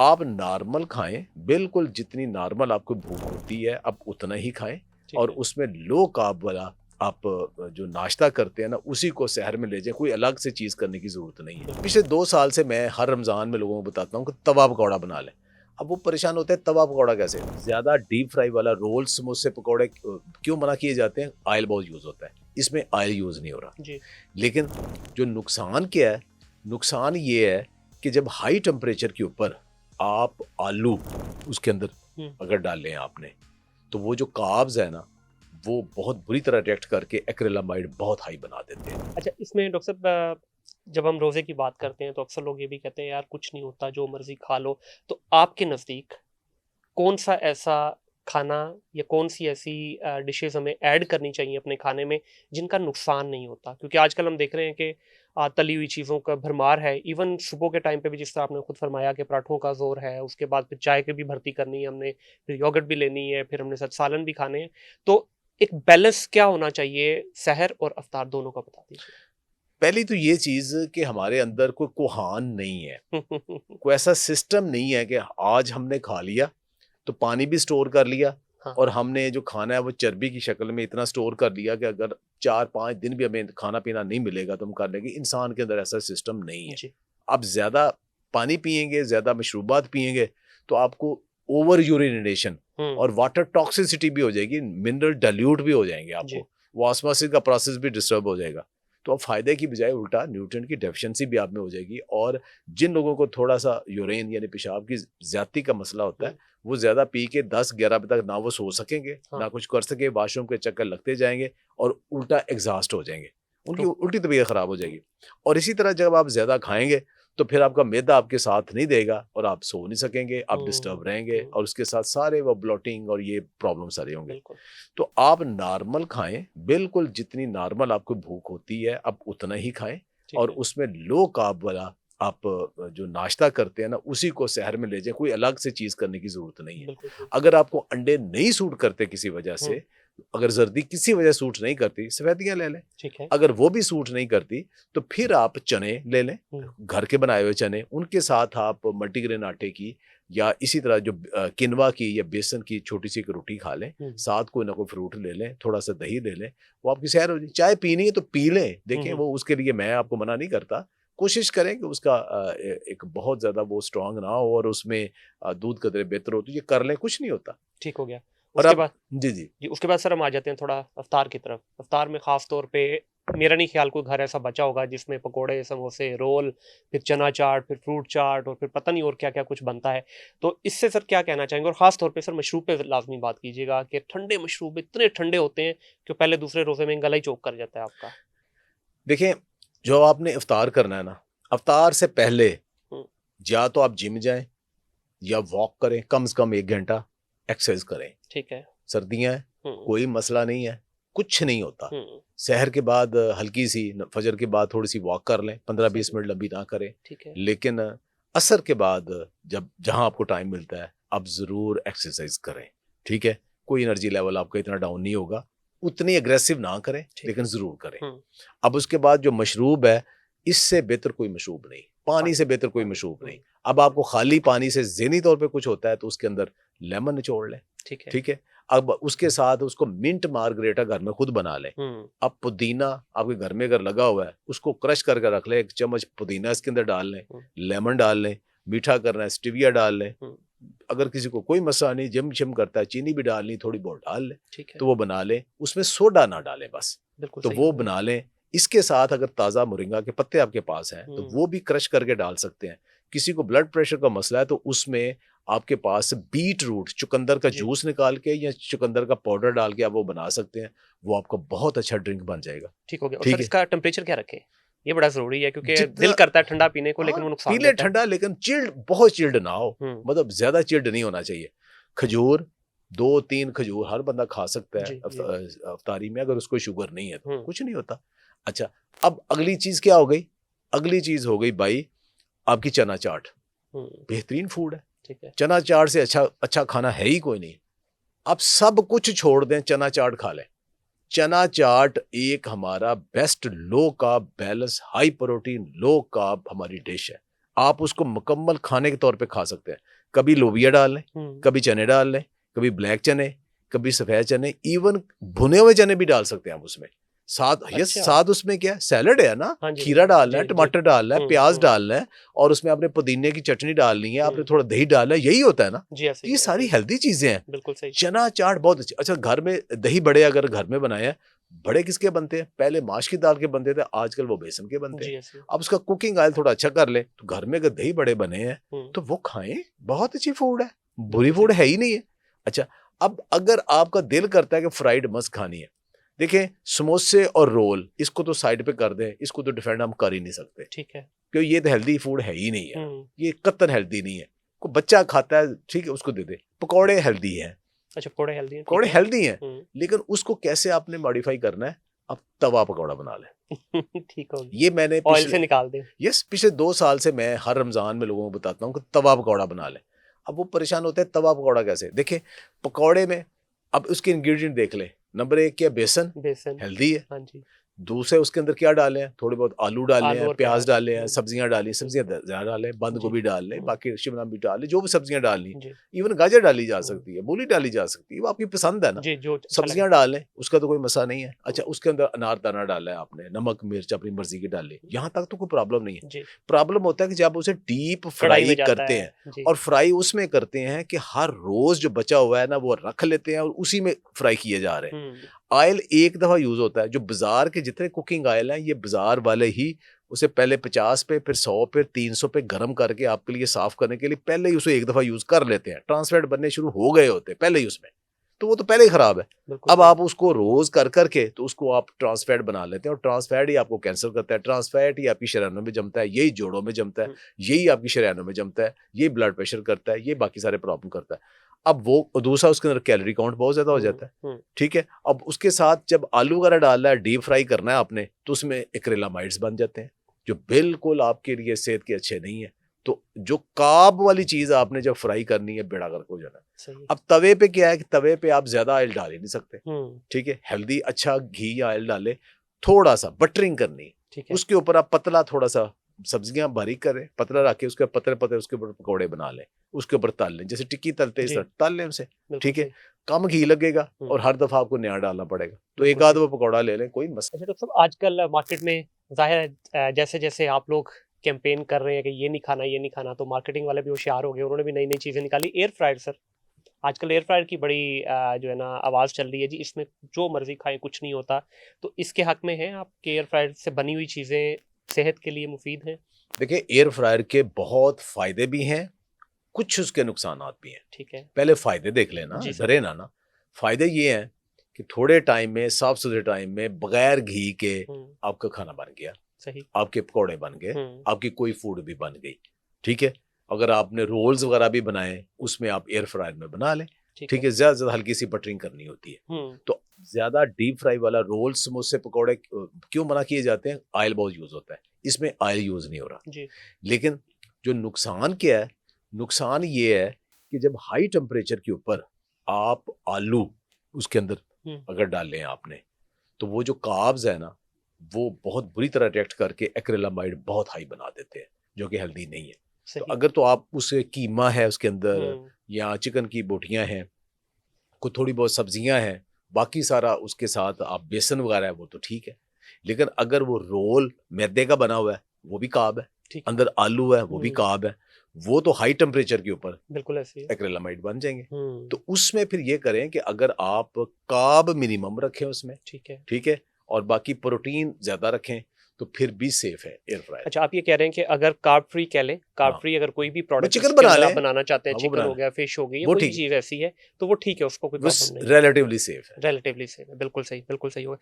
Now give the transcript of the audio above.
आप नॉर्मल खाएं, बिल्कुल जितनी नॉर्मल आपको भूख होती है आप उतना ही खाएं। ठीक और है। उसमें लो कार्ब वाला आप जो नाश्ता करते हैं ना उसी को सहर में ले जाएं, कोई अलग से चीज़ करने की ज़रूरत नहीं है। बिल्कुल। पिछले 2 साल से मैं हर रमज़ान में लोगों को बताता हूँ कि तवा पकौड़ा बना लें। अब वो परेशान होते हैं तवा पकौड़ा कैसे, ज़्यादा डीप फ्राई वाला रोल समोसे पकौड़े क्यों मना किए जाते हैं, ऑयल बहुत यूज़ होता है, इसमें ऑयल यूज़ नहीं हो रहा। जी। लेकिन जो नुकसान क्या है, नुकसान ये है कि जब हाई टेम्परेचर के ऊपर आप आलू उसके अंदर हुँ। अगर डालें आपने, तो वो जो कार्ब्स है ना वो बहुत बुरी तरह रिएक्ट करके एक्रिलामाइड बहुत हाई बना देते हैं। अच्छा, इसमें डॉक्टर साहब जब हम रोज़े की बात करते हैं तो अक्सर लोग ये भी कहते हैं यार कुछ नहीं होता, जो मर्ज़ी खा लो। तो आपके नज़दीक कौन-सा ऐसा खाना या कौन-सी ऐसी डिशेज़ हमें ऐड करनी चाहिए अपने खाने में जिनका नुकसान नहीं होता? क्योंकि आजकल हम देख रहे हैं कि तली हुई चीज़ों का भरमार है। इवन सुबह के टाइम पे भी जिस तरह आपने खुद फरमाया कि पराठों का ज़ोर है, उसके बाद फिर चाय की भी भर्ती करनी है हमने, फिर योगर्ट भी लेनी है, फिर हमने साथ सालन भी खाने हैं। तो एक बैलेंस क्या होना चाहिए सहर और इफ्तार दोनों का बता दीजिए? पहली तो ये चीज़ कि हमारे अंदर कोई कुहान नहीं है, कोई ऐसा सिस्टम नहीं है कि आज हमने खा लिया तो पानी भी स्टोर कर लिया हाँ, और हमने जो खाना है वो चर्बी की शक्ल में इतना स्टोर कर लिया कि अगर 4-5 दिन भी हमें खाना पीना नहीं मिलेगा तो हम कर लेंगे। इंसान के अंदर ऐसा सिस्टम नहीं है। जी। आप ज़्यादा पानी पिएंगे, ज़्यादा मशरूबात पिएंगे तो आपको ओवर यूरिनेशन हुँ, और वाटर टॉक्सिसिटी भी हो जाएगी, मिनरल डाइल्यूट भी हो जाएंगे जी, आपको, वो ऑस्मोसिस का प्रोसेस भी डिस्टर्ब हो जाएगा। तो अब फायदे की बजाय उल्टा न्यूट्रिएंट की डेफिशिएंसी भी आप में हो जाएगी। और जिन लोगों को थोड़ा सा यूरेन यानी पेशाब की ज्यादती का मसला होता है, हुँ, वो ज़्यादा पी के 10-11 बजे तक ना वो सो सकेंगे, हाँ, ना कुछ कर सके, वॉशरूम के चक्कर लगते जाएँगे और उल्टा एग्ज़ॉस्ट हो जाएँगे। उनकी ट्रू, उल्टी तबीयत ख़राब हो जाएगी। और इसी तरह जब आप ज़्यादा खाएँगे, तो फिर आपका मैदा आपके साथ नहीं देगा और आप सो नहीं सकेंगे, आप हुँ, डिस्टर्ब रहेंगे हुँ, और उसके साथ सारे वो ब्लोटिंग और ये प्रॉब्लम सारे होंगे। बिल्कुल, तो आप नॉर्मल खाएँ, बिल्कुल जितनी नॉर्मल आपको भूख होती है, आप उतना ही खाएँ। ठीक और है। उसमें लो कार्ब वाला आप जो नाश्ता करते हैं ना, उसी को सहर में ले जाएँ, कोई अलग से चीज़ करने की ज़रूरत नहीं है। बिल्कुल सही। अगर आपको अंडे नहीं सूट करते किसी वजह हुँ, से, अगर ज़र्दी किसी वजह सूट नहीं करती, सफ़ेदियाँ ले लें। ठीक है। अगर वो भी सूट नहीं करती, तो फिर आप चने ले लें, हुँ, घर के बनाए हुए चने, उनके साथ आप मल्टीग्रेन आटे की या इसी तरह जो किनवा की या बेसन की छोटी-सी एक रोटी खा लें, हुँ, साथ कोई ना कोई फ्रूट ले लें, थोड़ा-सा दही ले लें, वो आपकी सैर हो जाएगी। चाय पीनी है तो पी लें, हुँ, देखें हुँ, वो उसके लिए मैं आपको मना नहीं करता। कोशिश करें कि उसका एक बहुत ज़्यादा वो स्ट्रॉन्ग ना हो और उसमें दूध कतरे बेहतर हो, तो ये कर लें, कुछ नहीं होता। ठीक हो गया। और उसके अब बाद जी, जी। जी, उसके बाद सर हम आ जाते हैं थोड़ा इफ्तार की तरफ। इफ्तार में ख़ास तौर पे मेरा नहीं ख़्याल कोई घर ऐसा बचा होगा जिसमें पकोड़े, समोसे, रोल, फिर चना चाट, फिर फ्रूट चाट और फिर पता नहीं और क्या-क्या कुछ बनता है। तो इससे सर क्या कहना चाहेंगे? और ख़ास तौर पे सर मशरूब पे लाज़मी बात कीजिएगा कि ठंडे मशरूब इतने ठंडे होते हैं कि पहले दूसरे रोज़े में गला ही चोक कर जाता है आपका। देखिए, जो आपने इफ्तार करना है ना, इफ्तार से पहले हुँ, या तो आप जिम जाएँ या वॉक करें, कम से कम 1 घंटा एक्सरसाइज करें। ठीक है। सर्दियाँ हैं, हुँ, कोई मसला नहीं है, कुछ नहीं होता। हुँ, सहर के बाद हल्की-सी फजर के बाद थोड़ी-सी वॉक कर लें, 15-20 सही, मिनट लंबी ना करें। ठीक है। लेकिन असर के बाद जब जहाँ आपको टाइम मिलता है, आप ज़रूर एक्सरसाइज करें, ठीक है? कोई एनर्जी लेवल आपका इतना डाउन नहीं होगा, उतनी एग्रेसिव ना करें, ठीक लेकिन है। ज़रूर करें। हुँ, अब उसके बाद जो मशरूब है, इससे बेहतर कोई मशरूब नहीं, पानी पानी, से बेहतर कोई पानी। मशरूब नहीं। हुँ, अब आपको खाली पानी से ज़हनी तौर पे कुछ होता है, तो उसके अंदर लेमन निचोड़ लें, ठीक है। ठीक है? अब उसके साथ उसको मिंट मार्गरेटा घर में खुद बना लें। हुँ, अब पुदीना आपके घर में अगर लगा हुआ है, उसको क्रश करके रख लें, 1 चम्मच पुदीना इसके अंदर डाल लें, हुँ, लेमन डाल लें, मीठा करना है स्टीविया डाल लें। हुँ, अगर किसी को कोई मसला नहीं, जिम-शिम करता है, चीनी भी डालनी, थोड़ी बहुत डाल लें, ठीक है। तो वो बना लें। उसमें सोडा ना डालें बस, बिल्कुल तो सही वो फरमाया। बना लें। इसके साथ अगर ताज़ा मोरिंगा के पत्ते आपके पास हैं, तो हुँ, वो भी क्रश करके डाल सकते हैं। किसी को ब्लड प्रेशर का मसला है, तो उसमें आपके पास बीट रूट, चुकंदर का जी। जूस निकाल के या चुकंदर का पाउडर डाल के आप वो बना सकते हैं। वो आपका बहुत अच्छा ड्रिंक बन जाएगा। ठीक हो गया। और ठीक सर है? इसका टेम्परेचर क्या रखें? ये बड़ा ज़रूरी है क्योंकि दिल जितना करता है ठंडा पीने को लेकिन हाँ, वो पी नुकसान लें देता है। ठंडा, लेकिन चिल्ड बहुत चिल्ड ना हो, हुँ, मतलब ज़्यादा चिल्ड नहीं होना चाहिए। खजूर 2-3 खजूर हर बंदा खा सकता है जी, जी। इफ्तारी में, अगर उसको शुगर नहीं है तो, हुँ, कुछ नहीं होता। अच्छा, अब अगली चीज़ क्या हो गई? अगली चीज़ हो गई भाई आपकी चना चाट, हुँ, बेहतरीन फूड है। ठीक है। चना चाट से अच्छा अच्छा खाना है ही कोई नहीं। आप सब कुछ छोड़ दें, चना चाट खा लें। चना चाट एक हमारा best low carb balance high protein low carb हमारी डिश है। आप उसको मुकम्मल खाने के तौर पे खा सकते हैं। कभी लोबिया डाल लें, कभी चने डाल लें, कभी ब्लैक चने, कभी सफ़ेद चने, इवन भुने हुए चने भी डाल सकते हैं आप उसमें। साथ यस अच्छा। साथ उसमें क्या है, सैलड है ना, हाँ जी, खीरा डालना है, जी, जी। टमाटर डालना है, प्याज हुँ। डालना है और उसमें आपने पुदीने की चटनी डालनी है, आपने हुँ। थोड़ा दही डालना है, यही होता है ना। जी, ऐसे ही ये है, सारी ऐसे ही। हेल्दी चीज़ें हैं। बिल्कुल सही। चना चाट बहुत अच्छी। अच्छा, घर में दही बड़े अगर घर में बनाए हैं, बड़े किसके बनते हैं? पहले माश की दाल के बनते थे, आजकल वो बेसन के बनते हैं। जी, ऐसे ही। अब उसका कुकिंग ऑयल थोड़ा अच्छा कर ले, तो घर में अगर दही बड़े बने हैं, हुँ। तो वो खाएँ, बहुत अच्छी फूड है, बुरी बिल्कुल फूड सही। है ही नहीं है। अच्छा, अब अगर आपका दिल करता है कि फ्राइड मस्त खानी है, देखें समोसे और रोल इसको तो साइड पे कर दें, इसको तो डिफेंड हम कर ही नहीं सकते, ठीक है। क्योंकि ये तो हेल्दी फूड है ही नहीं है, हुँ। ये कतई हेल्दी नहीं है। कोई बच्चा खाता है, ठीक है, उसको दे दे। पकौड़े हेल्दी हैं, अच्छा, पकौड़े हेल्दी हैं, पकौड़े ठीक है। हेल्दी हैं, हुँ। लेकिन उसको कैसे आपने मॉडिफाई करना है, आप तवा पकौड़ा बना लें। ठीक हो गया। ये मैंने ऑयल से निकाल दें। पिछले 2 साल से मैं हर रमज़ान में लोगों को बताता हूँ कि तवा पकौड़ा बना लें। अब वो परेशान होते हैं तवा पकौड़ा कैसे? देखें, पकौड़े में अब उसके इंग्रीडिएंट देख लें। नंबर 1 क्या है? बेसन, बेसन। हेल्दी है। हाँ जी। दूसरे उसके अंदर क्या डाले हैं? थोड़े बहुत आलू डालने आलू हैं, और प्याज प्याज। डाले हैं, हुँ। सब्जियाँ डाली, हुँ। सब्जियाँ ज़्यादा डालें, बंद जी। गोभी डाल लें, हुँ। बाकी शिमला मिर्च डाल लें, जो भी सब्जियाँ डालनी, जी। इवन गाजर डाली जा हुँ। सकती है, मूली डाली जा सकती है, वो आपकी पसंद है ना। जी, जो अच्छा लगे। सब्जियाँ डाल लें, उसका तो कोई मसला नहीं है। अच्छा, उसके अंदर अनारदाना डाला है आपने, नमक, मिर्च अपनी मर्ज़ी की डाल ली, यहाँ तक तो कोई प्रॉब्लम नहीं है। जी। प्रॉब्लम होता है कि जब उसे डीप कढ़ाई में फ्राई जाता करते है। हैं, जी। और फ्राई उसमें करते हैं कि हर रोज़ जो बचा हुआ है ना, वो रख लेते हैं और उसी में फ्राई किए जा रहे हैं। हुँ। ऑयल एक दफ़ा यूज़ होता है, जो बाज़ार के जितने कुकिंग ऑयल हैं, ये बाज़ार वाले ही उसे पहले 50 पे, फिर 100 पे, 300 पे गरम करके आपके लिए साफ़ करने के लिए पहले ही उसे एक दफ़ा यूज़ कर लेते हैं। ट्रांसफैट बनने शुरू हो गए होते हैं पहले ही उसमें, तो वो तो पहले ही ख़राब है। बिल्कुल अब सही। आप उसको रोज़ कर के तो उसको आप ट्रांसफैट बना लेते हैं और ट्रांसफैट ही आपको कैंसर करता है। ट्रांसफैट ही आपकी शरीरों में जमता है, यही जोड़ों में जमता है, हुँ। यही आपकी शरीरों में जमता है, यही ब्लड प्रेशर करता है, ये बाकी सारे प्रॉब्लम करता है। अब वो दूसरा उसके अंदर कैलोरी काउंट बहुत ज़्यादा हो हुँ। जाता है, हुँ। ठीक है? अब उसके साथ जब आलू वगैरह डालना है, डीप फ्राई करना है आपने, तो उसमें एक्रिलामाइड्स बन जाते हैं, जो बिल्कुल आपके लिए सेहत के अच्छे नहीं है। तो जो कार्ब वाली चीज़ आपने जब फ्राई करनी है, बेड़ा गर्क हो जाना है। सही। अब तवे पे क्या है कि तवे पे आप ज़्यादा ऑयल डाल ही नहीं सकते, हुँ। ठीक है? हेल्दी अच्छा घी या ऑयल डालें, थोड़ा-सा बटरिंग करनी है। ठीक है। उसके ऊपर आप पतला थोड़ा-सा सब्जियाँ बारीक करें, पतला रख के उसके पतले-पतले उसके ऊपर पकौड़े बना लें, उसके ऊपर तल लें, जैसे टिक्की तलते हैं इस जी। तरह तल लें उसे, बिल्कुल ठीक है? सही। कम घी लगेगा हुँ। और हर दफ़ा आपको नया डालना पड़ेगा, तो एक बिल्कुल आध सही। वो पकौड़ा ले लें, कोई मसला अच्छा, डॉक्टर साहब, आजकल मार्केट में ज़ाहिर है जैसे-जैसे आप लोग कैंपेन कर रहे हैं कि ये नहीं खाना, ये नहीं खाना, तो मार्केटिंग वाले भी होशियार हो गए, उन्होंने भी नई-नई चीज़ें निकाली। एयर फ्रायर सर, आजकल एयर फ्रायर की बड़ी जो है ना आवाज़ चल रही है जी, इसमें जो मर्ज़ी खाएँ कुछ नहीं होता। तो इसके हक़ में हैं आप कि एयर फ्रायर से बनी हुई चीज़ें सेहत के लिए मुफ़ीद हैं? देखिए, एयर फ्रायर के बहुत फ़ायदे भी हैं, कुछ उसके नुकसानात भी हैं। ठीक है। पहले फ़ायदे देख लेना, जी सर। डरे ना। फ़ायदे ये हैं कि थोड़े टाइम में, साफ-सुथरे टाइम में, बगैर घी के हुँ। आपका खाना बन गया, सही। आपके पकौड़े बन गए, हुँ। आपकी कोई फूड भी बन गई, ठीक है? अगर आपने रोल्स वगैरह भी बनाए, उसमें आप एयर फ्रायर में बना लें, ठीक ठीक है। है? ज़्यादा से ज़्यादा हल्की-सी बटरिंग करनी होती है। हुँ। तो ज़्यादा डीप फ्राई वाला रोल, समोसे, पकौड़े क्यों मना किए जाते हैं? ऑयल बहुत यूज़ होता है, इसमें ऑयल यूज़ नहीं हो रहा। जी। लेकिन जो नुकसान क्या है? नुकसान ये है कि जब हाई टेम्परेचर के ऊपर आप आलू उसके अंदर हुँ। अगर डालें आपने, तो वो जो कार्ब्स है ना, वो बहुत बुरी तरह रिएक्ट करके एक्रिलामाइड बहुत हाई बना देते हैं, जो कि हेल्दी नहीं है। तो सही। अगर तो आप उसे कीमा है उसके अंदर हुँ। या चिकन की बोटियाँ हैं, कोई थोड़ी बहुत सब्जियाँ हैं, बाकी सारा उसके साथ आप बेसन वगैरह है, वो तो ठीक है। लेकिन अगर वो रोल मैदे का बना हुआ है, वो भी कार्ब है, ठीक है। अंदर आलू है, वो भी हुँ। कार्ब है, वो तो हाई टेम्परेचर के ऊपर बिल्कुल ऐसे ही है। एक्रिलामाइड बन जाएँगे। हुँ। तो उसमें फिर ये करें कि अगर आप कार्ब मिनिमम रखें उसमें, ठीक है। ठीक है? और बाकी प्रोटीन ज़्यादा रखें, तो फिर भी सेफ है एयर फ्रायर। अच्छा, आप ये कह रहे हैं कि अगर कार्ब फ्री कह लें, कार्ब हाँ, फ्री अगर कोई भी वो प्रोडक्ट चिकन इसके बना अंदर आप लें, बनाना चाहते हैं, हाँ, वो चिकन बना हो लें, गया, फिश हो गई या वो कोई भी ठीक है, चीज़ ऐसी है, तो वो ठीक है, उसको कोई वो प्रॉब्लम नहीं है। रिलेटिवली सेफ है। रिलेटिवली सेफ है, बिल्कुल सही होगा।